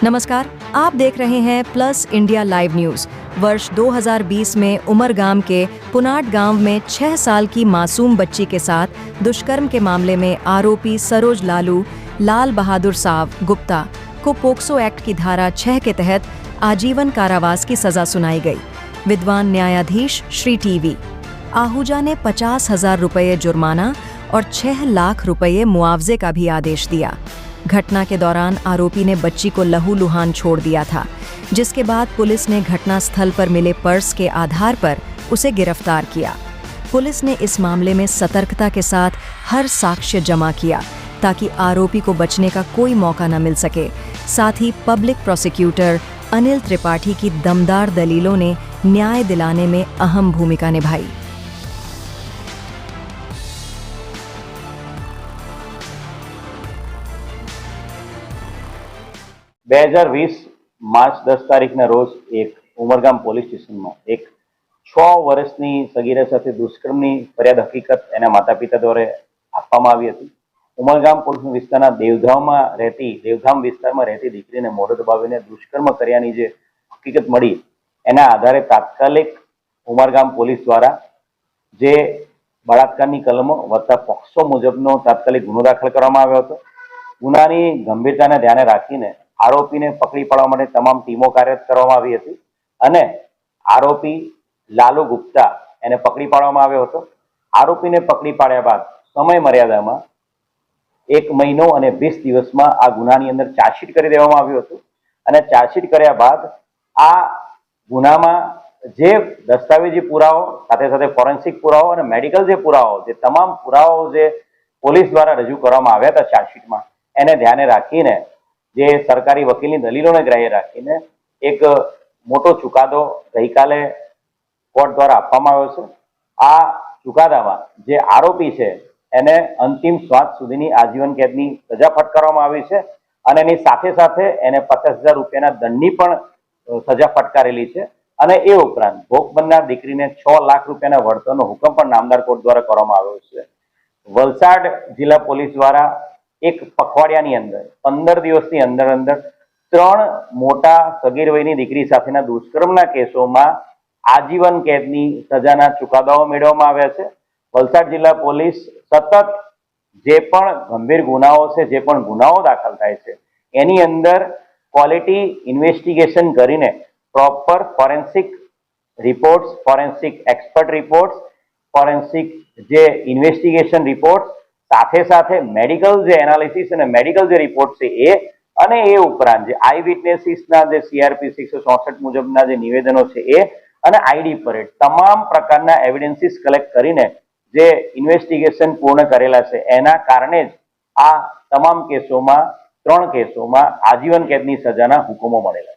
नमस्कार, आप देख रहे हैं प्लस इंडिया लाइव न्यूज। वर्ष 2020 में उमरगाम के पुनाट गांव में 6 साल की मासूम बच्ची के साथ दुष्कर्म के मामले में आरोपी सरोज लाल बहादुर साव गुप्ता को पोक्सो एक्ट की धारा 6 के तहत आजीवन कारावास की सजा सुनाई गई। विद्वान न्यायाधीश श्री टीवी आहूजा ने 50,000 रुपये जुर्माना और 6 लाख रुपये मुआवजे का भी आदेश दिया। घटना के दौरान आरोपी ने बच्ची को लहूलुहान छोड़ दिया था, जिसके बाद पुलिस ने घटना स्थल पर मिले पर्स के आधार पर उसे गिरफ्तार किया। पुलिस ने इस मामले में सतर्कता के साथ हर साक्ष्य जमा किया ताकि आरोपी को बचने का कोई मौका न मिल सके। साथ ही पब्लिक प्रोसिक्यूटर अनिल त्रिपाठी की दमदार दलीलों ने न्याय दिलाने में अहम भूमिका निभाई। 2020 मार्च 10 તારીખના રોજ એક ઉમરગામ પોલીસ સ્ટેશનમાં એક 6 વર્ષની સગીરા સાથે દુષ્કર્મની ફરિયાદ હકીકત એના માતા પિતા દ્વારા આપવામાં આવી હતી। ઉમરગામ પોલીસ વિસ્તારના દેવધામ વિસ્તારમાં રહેતી દીકરીને મોઢું દબાવીને દુષ્કર્મ કર્યાની જે હકીકત મળી એના આધારે તાત્કાલિક ઉમરગામ પોલીસ દ્વારા જે બળાત્કારની કલમો વત્તા પોક્સો મુજબનો તાત્કાલિક ગુનો દાખલ કરવામાં આવ્યો હતો। ગુનાની ગંભીરતાને ધ્યાને રાખીને આરોપીને પકડી પાડવા માટે તમામ ટીમો કાર્યરત કરવામાં આવી હતી અને આરોપી લાલુ ગુપ્તા એને પકડી પાડવામાં આવ્યો હતો। આરોપીને પકડી પાડ્યા બાદ સમય મર્યાદામાં 1 મહિનો અને 20 દિવસમાં આ ગુનાની અંદર ચાર્જશીટ કરી દેવામાં આવ્યું હતું અને ચાર્જશીટ કર્યા બાદ આ ગુનામાં જે દસ્તાવેજી પુરાવો સાથે સાથે ફોરેન્સિક પુરાવો અને મેડિકલ જે પુરાવો જે તમામ પુરાવો જે પોલીસ દ્વારા રજૂ કરવામાં આવ્યા હતા ચાર્જશીટમાં એને ધ્યાને રાખીને જે સરકારી વકીલની દલીલોને ગ્રાહ્ય રાખીને એક મોટો ચુકાદો ગઈકાલે કોર્ટ દ્વારા આપવામાં આવ્યો છે। આ ચુકાદામાં જે આરોપી છે એને અંતિમ શ્વાસ સુધીની આજીવન કેદની સજા ફટકારવામાં આવી છે અને એની સાથે સાથે એને 50,000 રૂપિયાના દંડની પણ સજા ફટકારેલી છે અને એ ઉપરાંત ભોગ બનનાર દીકરીને 6 લાખ રૂપિયાના વળતરનો હુકમ પણ નામદાર કોર્ટ દ્વારા કરવામાં આવ્યો છે। વલસાડ જિલ્લા પોલીસ દ્વારા એક પખવાડિયાની અંદર 15 દિવસની અંદર 3 મોટા સગીર વયની દીકરી સાથેના દુષ્કર્મના કેસોમાં આજીવન કેદની સજાના ચુકાદાઓ મેળવવામાં આવ્યા છે। વલસાડ જિલ્લા પોલીસ સતત જે પણ ગંભીર ગુનાઓ છે જે પણ ગુનાઓ દાખલ થાય છે એની અંદર ક્વોલિટી ઇન્વેસ્ટિગેશન કરીને proper forensic reports, forensic expert reports, forensic જે ઇન્વેસ્ટિગેશન રિપોર્ટ્સ સાથે સાથે મેડિકલ જે એનાલિસિસ અને મેડિકલ જે રિપોર્ટ છે એ અને એ ઉપરાંત જે આઈ વિટનેસીસના જે CRP 164 મુજબના જે નિવેદનો છે એ અને આઈડી પરેડ તમામ પ્રકારના એવિડન્સીસ કલેક્ટ કરીને જે ઇન્વેસ્ટિગેશન પૂર્ણ કરેલા છે એના કારણે જ આ તમામ કેસોમાં 3 કેસોમાં આજીવન કેદની સજાના હુકમો મળેલા।